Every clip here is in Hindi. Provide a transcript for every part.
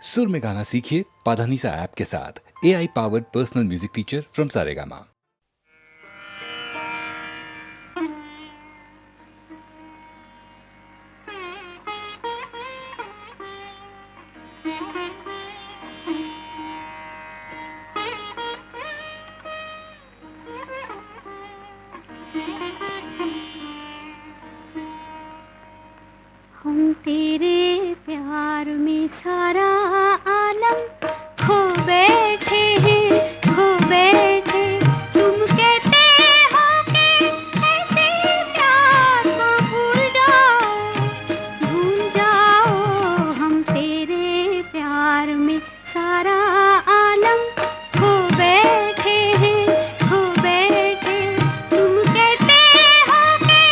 सुर में गाना सीखिए पाधानीसा ऐप के साथ। AI powered personal music teacher from Saregama. हम तेरे प्यार में सारा आलम खो बैठे हैं, खो बैठे। तुम कहते हो कि ऐसे प्यार को भूल जाओ, भूल जाओ। हम तेरे प्यार में सारा आलम खो बैठे हैं, खो बैठे। तुम कहते हो कि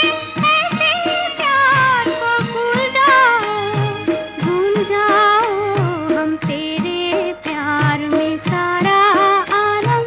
ऐसे प्यार को भूल जाओ, भूल जाओ। हम तेरे प्यार में सारा आलम।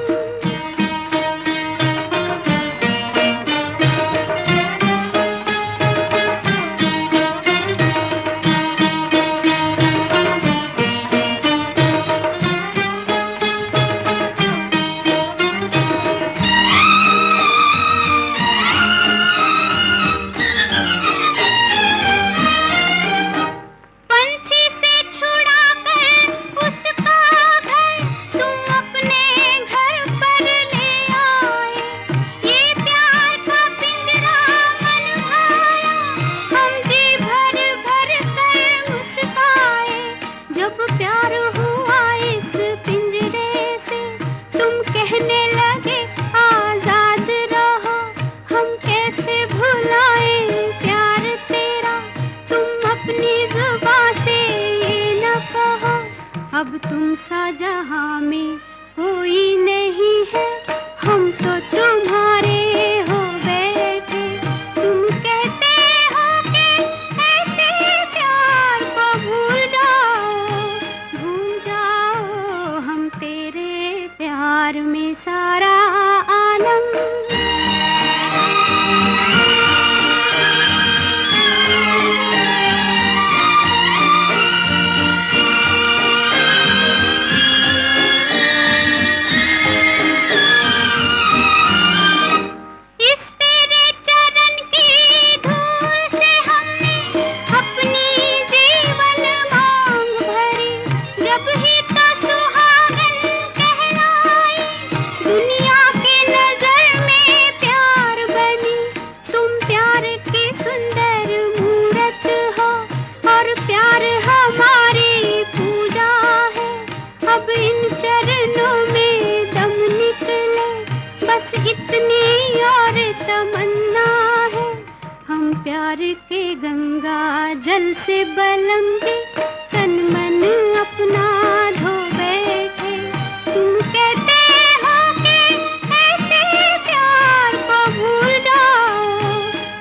पंछी से छुड़ा कर उसका घर तुम अपने घर पर ले आए। ये प्यार का पिंजरा मन भाया, हम जी भर भर कर मुस्काए। जब प्यार हुआ इस पिंजरे से, तुम कहने लगे आजाद रहो। हम कैसे भुलाए प्यार तेरा, तुम अपनी जुबां से ये न कहो। अब तुम सा जहां में कोई नहीं है, हम तो तुम्हारे हो बैठे। तुम कहते हो कि ऐसे प्यार को भूल जाओ, भूल जाओ। हम तेरे प्यार में सारा आलम। इस तेरे चरण की धूल से हमने अपनी जीवन मांग भरी। जब ही तो सुहागन कहलाई, दुनिया की नजर में प्यार बनी। तुम प्यार की सुंदर मूरत हो, और प्यार हमारी पूजा है। अब इन चरणों में दम निकले, बस इतनी और तमन्ना है। हम प्यार के गंगा जल से बलम दे, तन मन अपना धो बैठे। तुम कहते हो कि ऐसे प्यार को भूल जाओ,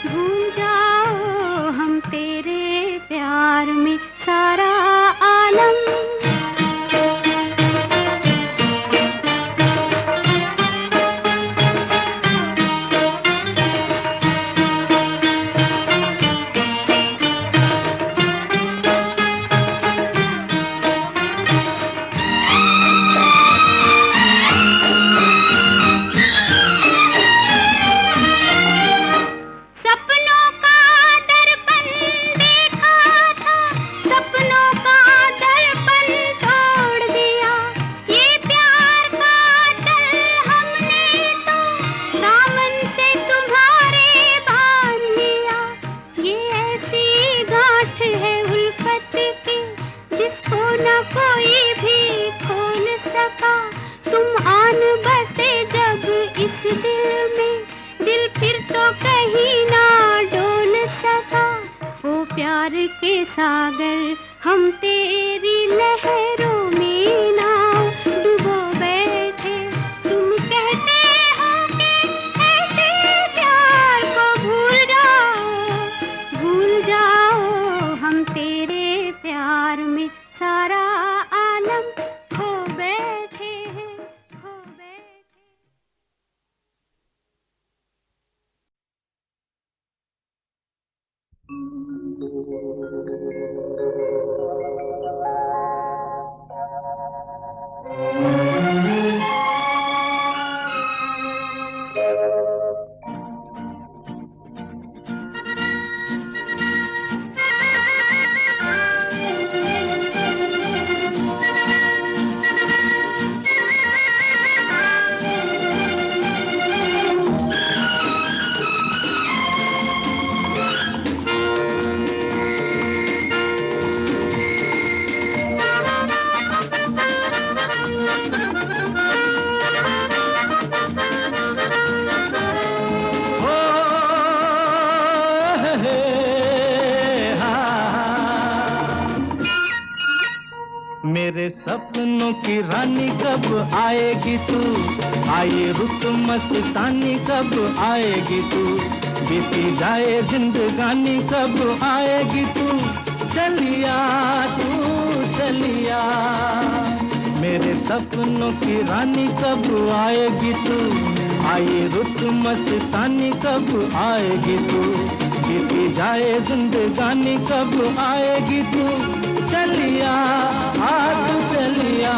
भूल जाओ। हम तेरे प्यार में सारा आलम। सपनों का दर्पण देखा था, सपनों का दर्पण तोड़ दिया। ये प्यार का चल हमने तो दामन से तुम्हारे बांध लिया। ये ऐसी गांठ है उल्फत की, जिसको न कोई भी खोल सका। तुम आन बसे जब इस दिल में, दिल फिर तो कहीं ना डोल सका। ओ प्यार के सागर, हम तेरी लहरों में ना डूबो बैठे। तुम कहते हो कि ऐसे प्यार को भूल जाओ, भूल जाओ। हम तेरे प्यार में सारा मेरे सपनों की रानी कब आएगी तू, आए रुत मस्तानी कब आएगी तू, बीती जाए जिंदगानी कब आएगी तू, चलिया तू चलिया। मेरे सपनों की रानी कब आएगी तू, आए रुत मस्तानी कब आएगी तू, बीती जाए जिंदगानी कब आएगी तू, चलिया आ तू चलिया।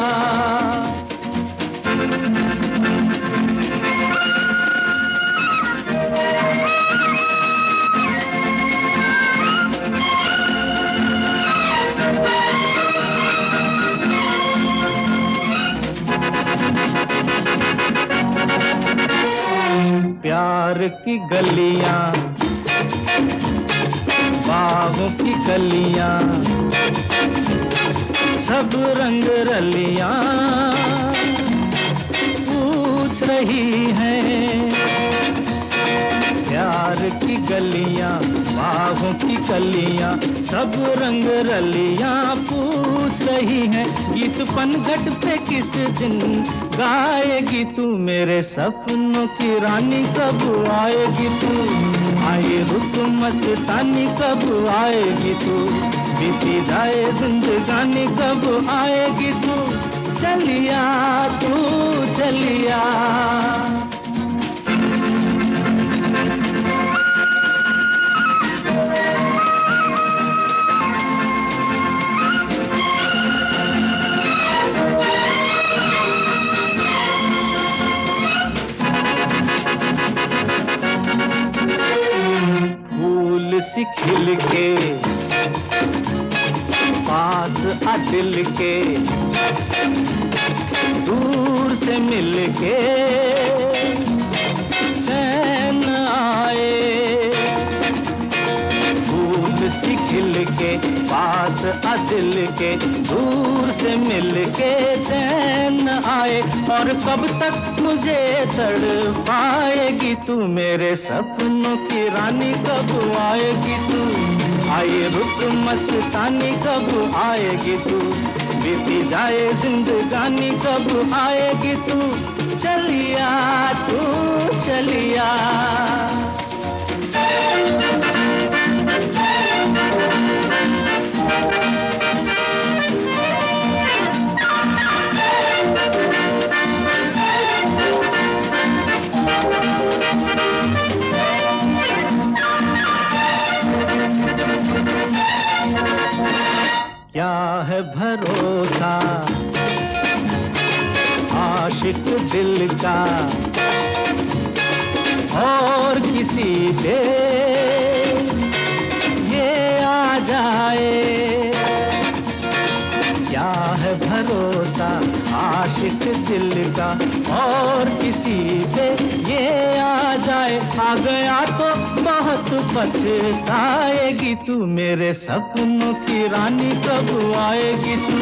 प्यार की गलियां, बाहों की कलियां, सब रंग रलियां पूछ रही हैं। प्यार की गलियां, बाहों की कलियां, सब रंग रलियां पूछ रही हैं। गीत पनघट पे किस दिन गाएगी तू, मेरे सपनों की रानी कब आएगी तू, आए रुत मस्तानी कब आएगी तू, बीती जाए जिंदगानी कब आएगी तू, चलिया तू चलिया। फूल सी खिल के पास आ दिल के, दूर से मिल के चैन आए। फूल सी खिल के पास आ दिल के, दूर से मिल के चैन आए। और कब तक मुझे तड़पाएगी तू, मेरे सपनों की रानी कब आएगी तू, आए रुत मस्तानी कब आएगी तू, बीती जाए जिंदगानी कब आएगी तू, चलिया तू चलिया। क्या है भरोसा आशिक दिल का और किसी पे ये आ जाए। क्या है भरोसा आशिक दिल का और किसी पे ये आ जाए। आ गया तो बहुत पछताएगी तू, मेरे सपनों की रानी कब आएगी तू,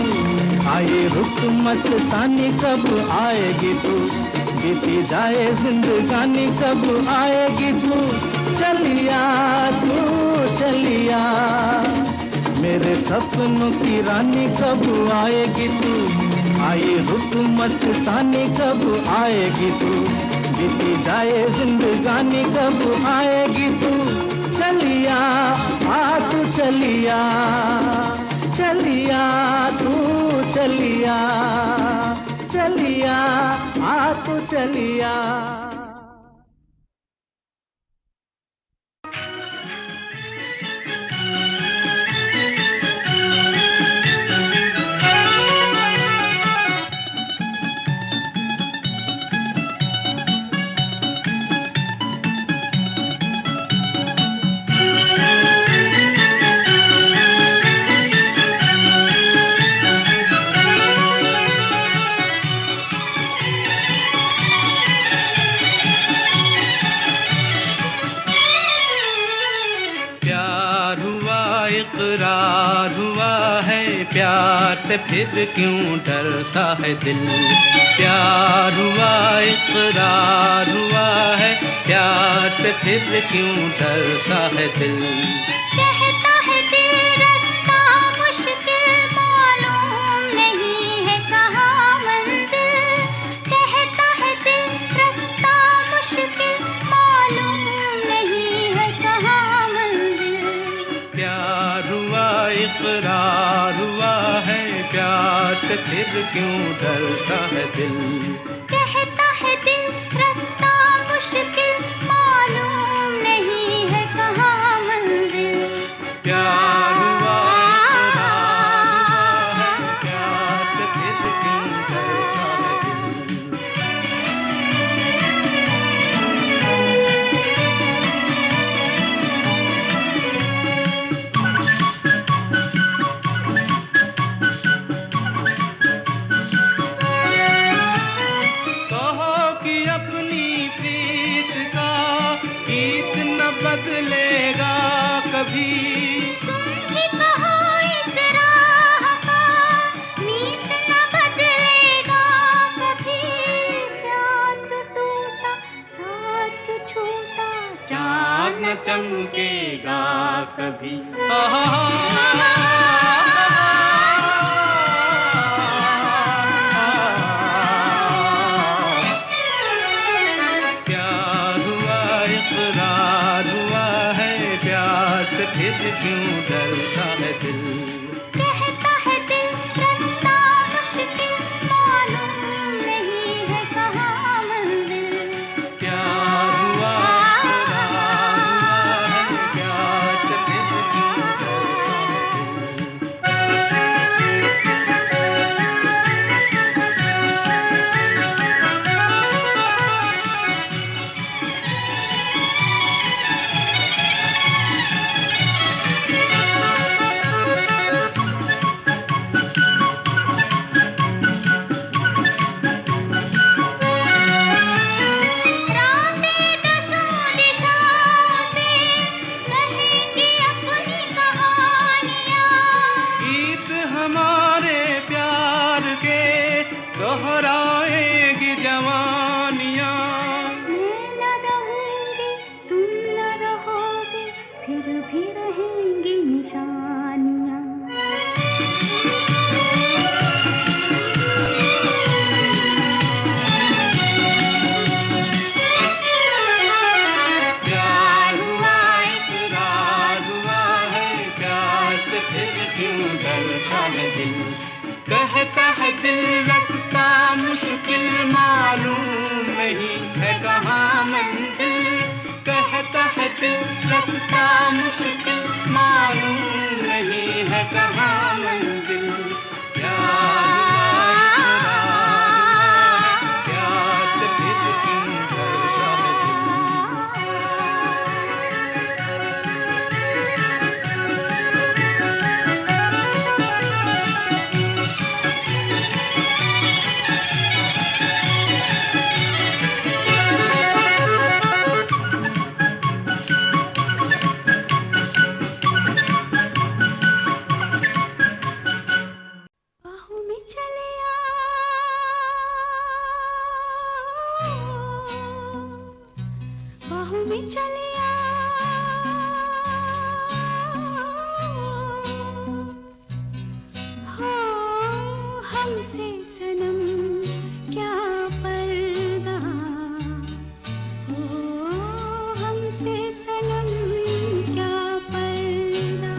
आए रुत मस्तानी कब आएगी तू, बीती जाए जिंदगानी कब आएगी तू, चलिया तू चलिया। मेरे सपनों की रानी कब आएगी तू, आए रुत मस्तानी कब आएगी तू, बीती जाए जिंदगानी कब आएगी तू, चलिया आ तू चलिया, चलिया तू चलिया, चलिया आ तू चलिया। इकरार हुआ है प्यार से फिर क्यों डरता है दिल, प्यार हुआ इकरार हुआ है प्यार से फिर क्यों डरता है दिल। कहता है दिल रास्ता मुश्किल मालूम नहीं से फिर क्यों डरता है दिल। कहता है दिल रास्ता मुश्किल, मालूम नहीं है कहाँ मंजिल। प्यार हुआ इकरार हुआ है, प्यार से फिर क्यों डरता है दिल। कहो कि अपनी प्रीत का गीत न बदलेगा कभी। भी कहो इस राह का मीत न बदलेगा कभी। प्यार जो टूटा साथ जो छूटा, चाँद न चमकेगा कभी। प्यार हुआ इकरार हुआ है, प्यार से फिर क्यों डरता है दिल। कहता है दिल रास्ता मुश्किल, मालूम नहीं है कहाँ मंजिल। प्यार हुआ इकरार हुआ है, प्यार से फिर क्यों डरता है दिल। रातें दसों दिशाओं से कहेंगी अपनी कहानियाँ। गीत हमारे प्यार के दोहराएगी जवानियाँ। मैं न रहूंगी तुम न रहोगे, फिर भी रहेंगी निशानियाँ। प्यार हुआ इकरार हुआ है, प्यार से फिर क्यों डरता है दिल। कहता है दिल रास्ता मुश्किल, मालूम नहीं है कहाँ मंजिल। कहता है दिल रास्ता मुश्किल, मालूम नहीं है कहाँ मंजिल। प्यार हुआ इकरार हुआ है, प्यार से फिर क्यों डरता है दिल। बाहों में चले बाहों में चले हो हमसे सनम क्या पर्दा। हो हमसे सनम क्या पर्दा।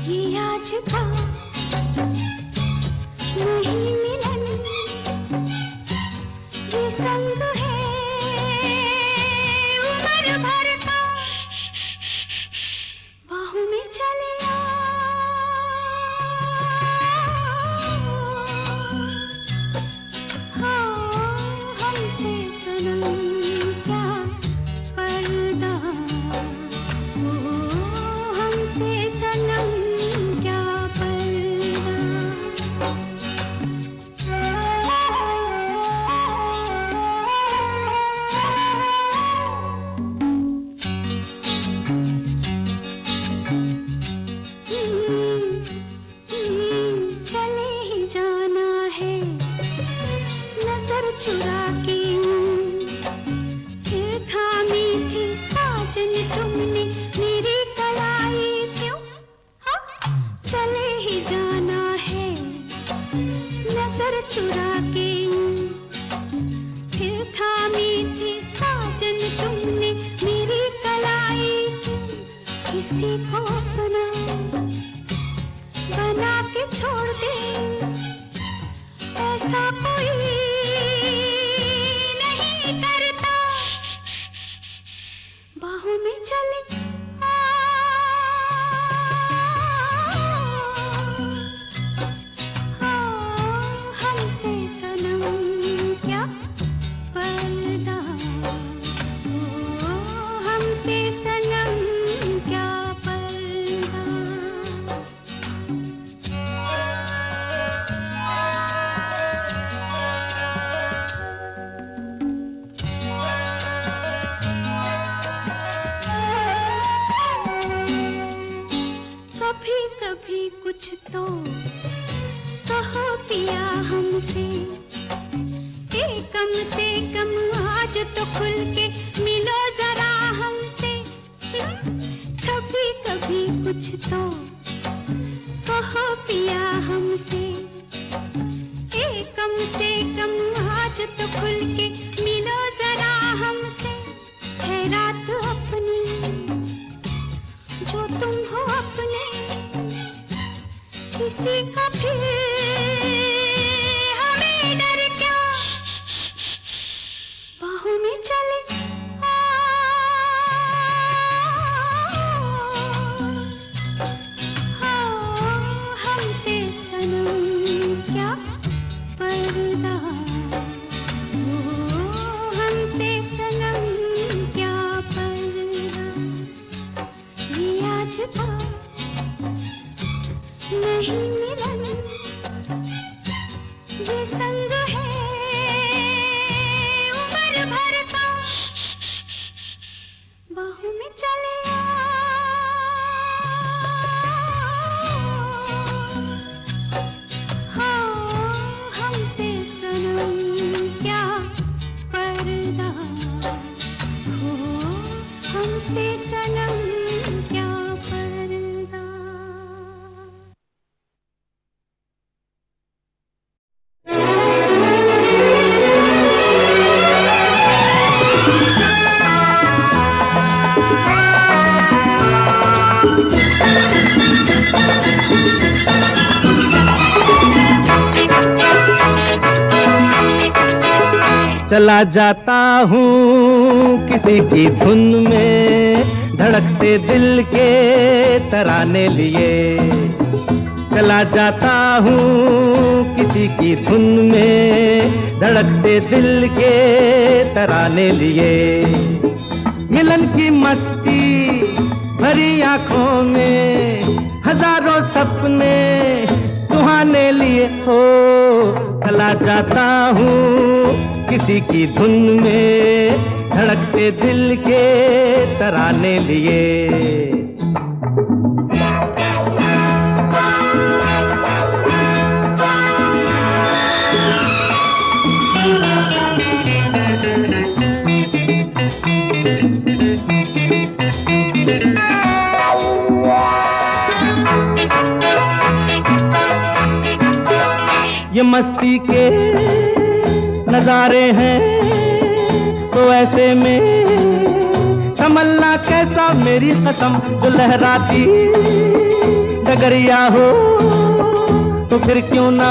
ये आज का नहीं मिलन, ये संग है उम्र भर का। बाहों में चले हाँ हमसे सनम क्या पर्दा। हो हमसे सनम क्या पर्दा। चले ही जाना है नजर चुरा के, फिर थामी थी साजन तुमने मेरी कलाई क्यों। हाँ? चले ही जाना है नजर चुरा के, फिर थामी थी साजन तुमने मेरी कलाई क्यों। किसी को अपना बना के छोड़ दे पिया हमसे, कम से कम आज तो खुल के मिलो जरा हमसे। कभी कभी कुछ तो कहो पिया हमसे, कम से कम आज तो खुल के मिलो जरा हमसे। है रात अपनी जो तुम हो अपने, किसी का फिर हमें डर क्या, बाहों में चले हमसे सनम क्या पर्दा, हमसे सनम क्या पर्दा। ये आज नहीं मिलन, ये संग है उम्र भर का, बाहों में चले हमसे सनम क्या पर्दा, हमसे सनम क्या पर्दा। चला जाता हूँ किसी की धुन में, धड़कते दिल के तराने लिए। चला जाता हूँ किसी की धुन में, धड़कते दिल के तराने लिए। मिलन की मस्ती भरी आंखों में, हजारों सपने सुहाने लिए हो। चला जाता हूँ किसी की धुन में, धड़कते दिल के तराने लिए। ये मस्ती के नजारे हैं तो ऐसे में तमन्ना कैसा मेरी कसम, जो लहराती डगरिया हो तो फिर क्यों ना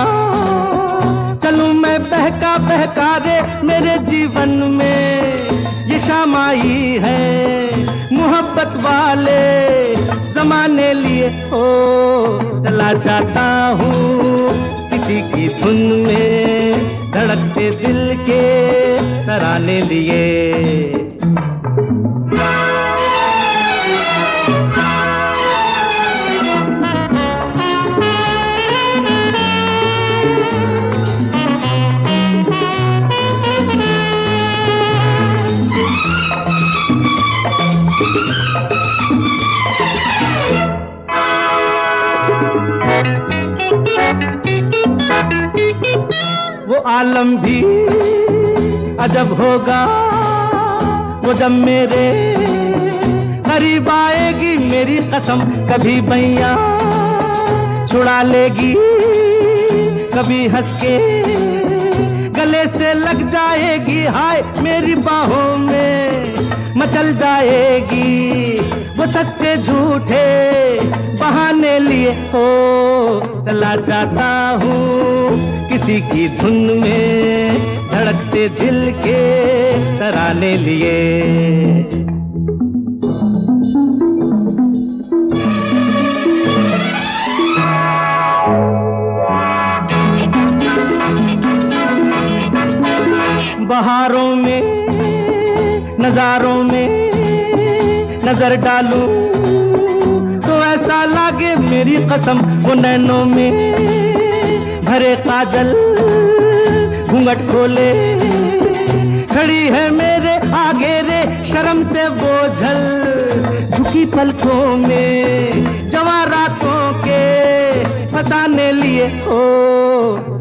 चलूं मैं बहका बहका रे। मेरे जीवन में ये शाम आई है मोहब्बत वाले जमाने लिए हो। चला जाता हूँ किसी की धुन में, धड़कते दिल के तराने लिए। वो आलम भी अजब होगा वो जब मेरे करीब आएगी मेरी कसम। कभी बैया छुड़ा लेगी, कभी हंस के गले से लग जाएगी। हाय मेरी बाहों में मचल जाएगी, वो सच्चे झूठे बहाने लिए हो। चला जाता हूँ किसी की धुन में, धड़कते दिल के तराने लिए। बहारों में नजारों में नजर डालूं तो ऐसा लागे मेरी कसम, वो नैनों में भरे काजल घूंघट खोले खड़ी है मेरे आगे रे। शर्म से बोझल झुकी पलकों में जवां रातों के फसाने लिए हो।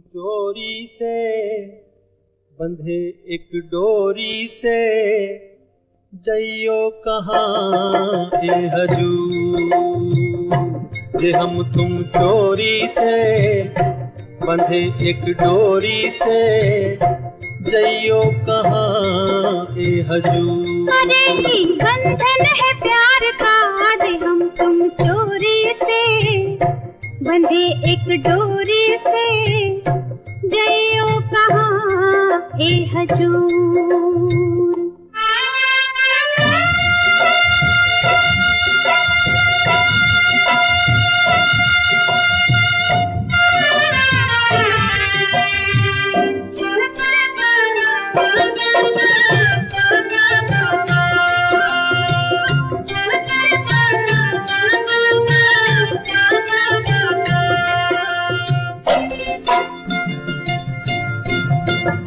चोरी से बंधे एक डोरी से, जइयो कहाँ ए हजूर। जे हम तुम चोरी से बंधे एक डोरी से, जइयो कहाँ ए हजूर। अरे ही बंधन है प्यार का, आज हम तुम चोरी से बंधे एक डोरी से, जइयो कहाँ ए हजूर।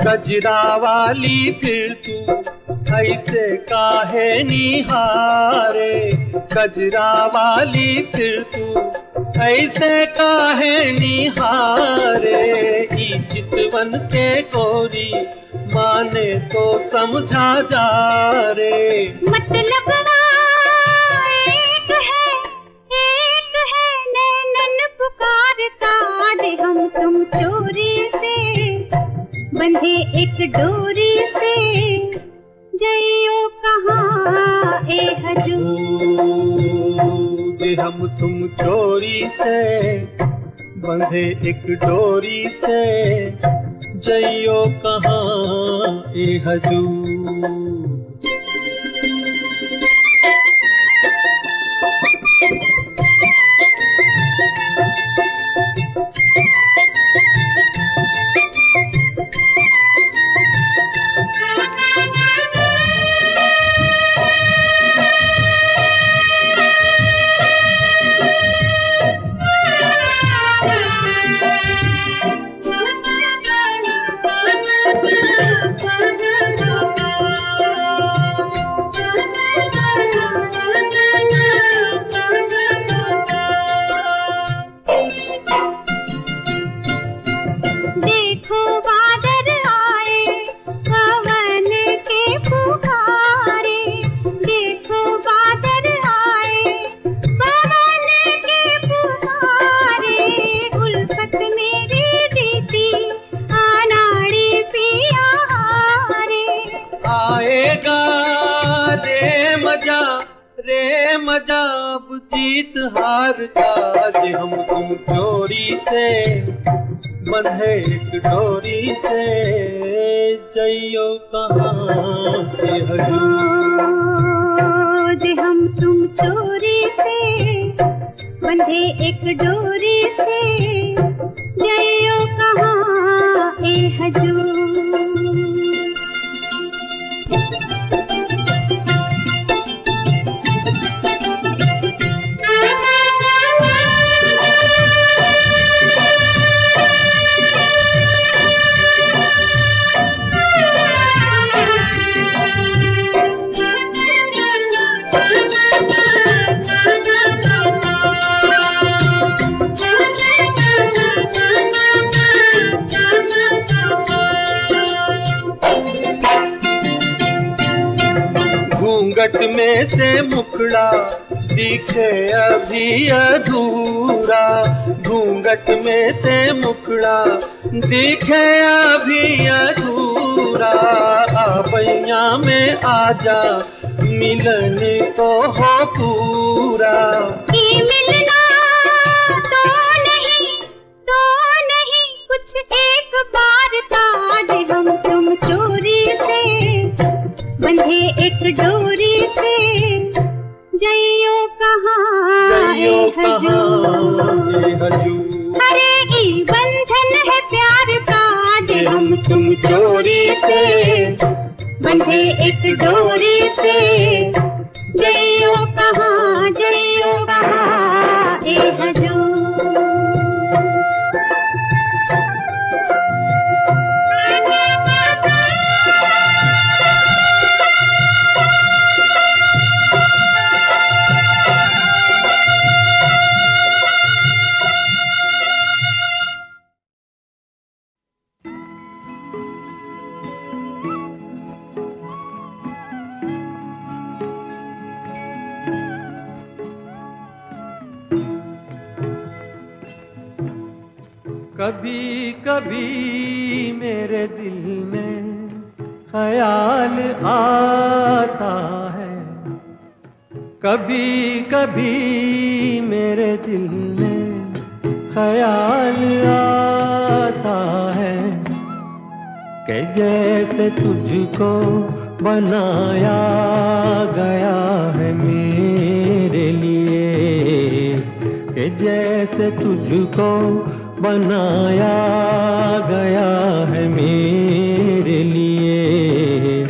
गजरा वाली फिर तू ऐसे काहे निहारे, गजरा वाली फिर तू ऐसे काहे निहारे। ई चितवन के गोरी माने तो समझा जा रे। मतलब एक है नैनन पुकारता, आज हम तुम चोरी से बंधे एक डोरी से, जइयो कहाँ ए हजूर। जे हम तुम चोरी से बंधे एक डोरी से, जइयो कहाँ ए हजूर। रे मजा अब जीत हार का, जे हम तुम चोरी से बंधे एक डोरी से, जइयो कहाँ ए हजूर। जे हम तुम चोरी से बंधे एक डोरी से, जइयो कहाँ ए हजूर। घूंघट में से मुखड़ा दिखे अभी अधूरा, घूंघट में से मुखड़ा दिखे अभी अधूरा। आबैया में आजा मिलन तो हो पूरा। ये मिलना तो नहीं कुछ एक बार था, आज हम तुम चोरी से बंधे एक डोरी से, जइयो कहाँ ए हजूर। अरे ई बंधन है प्यार का, आज हम तुम चोरी से बंधे एक डोरी से, जइयो कहाँ ए हजूर। कभी कभी मेरे दिल में ख्याल आता है, कभी कभी मेरे दिल में ख्याल आता है कि जैसे तुझको बनाया गया है मेरे लिए, कि जैसे तुझको बनाया गया है मेरे लिए।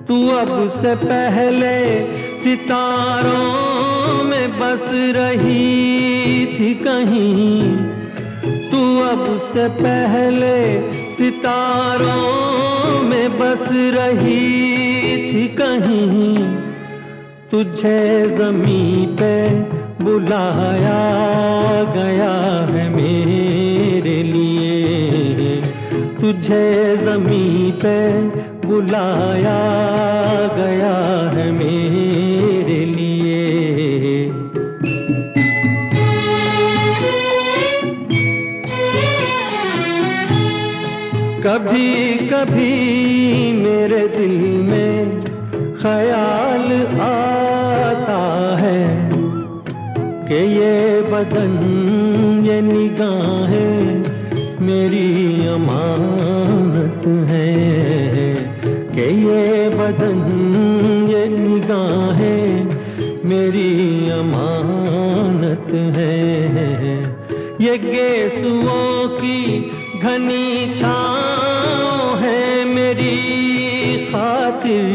तू अब से पहले सितारों में बस रही थी कहीं, तू अब से पहले सितारों में बस रही थी कहीं। तुझे ज़मीं पे बुलाया गया है मेरे लिए, तुझे ज़मीं पे बुलाया गया है मेरे लिए। कभी कभी मेरे दिल में ख्याल आता है कि ये बदन ये निगाहें मेरी अमानत है, कि ये बदन ये निगाहें मेरी अमानत है। ये गेसुओं की घनी छाँव है मेरी खातिर,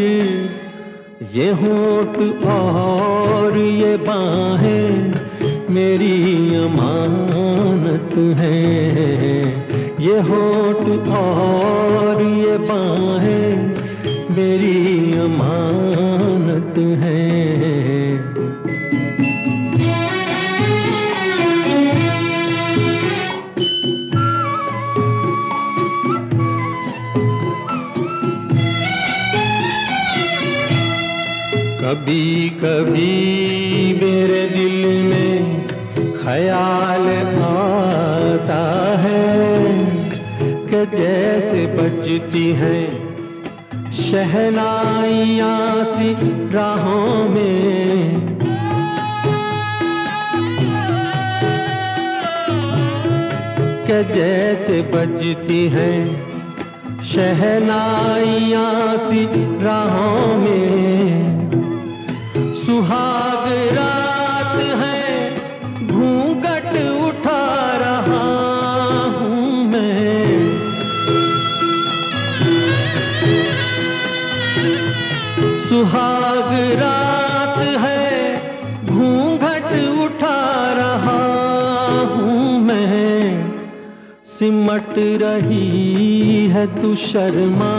ये होठ और ये बाहें मेरी अमानत है। ये होठ और ये बाहें मेरी अमानत है। कभी कभी मेरे दिल में ख्याल आता है कि जैसे बजती हैं शहनाइयाँ सी राहों में, कि जैसे बजती हैं शहनाइयाँ सी राहों में। सुहाग रात है घूंघट उठा रहा हूँ मैं, सुहाग रात है घूंघट उठा रहा हूँ मैं। सिमट रही है तू शर्मा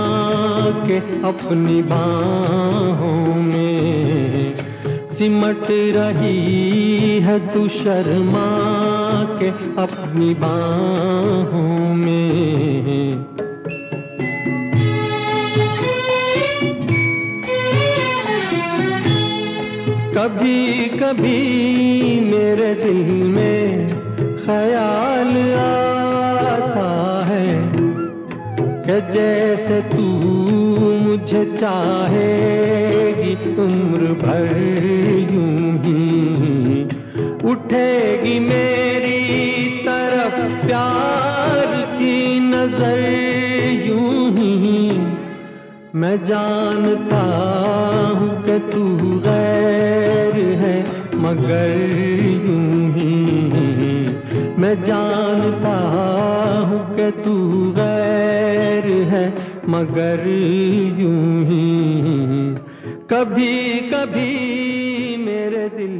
के अपनी बाहों में, सिमट रही है तू शर्मा के अपनी बाहों में। कभी कभी मेरे दिल में ख्याल आता है कि जैसे तू मुझे चाहेगी उम्र भर यूं ही, उठेगी मेरी तरफ प्यार की नजर यूं ही। मैं जानता हूँ कि तू गैर है मगर यूं ही, मैं जानता हूँ कि तू गैर है मगर यूं ही। कभी कभी मेरे दिल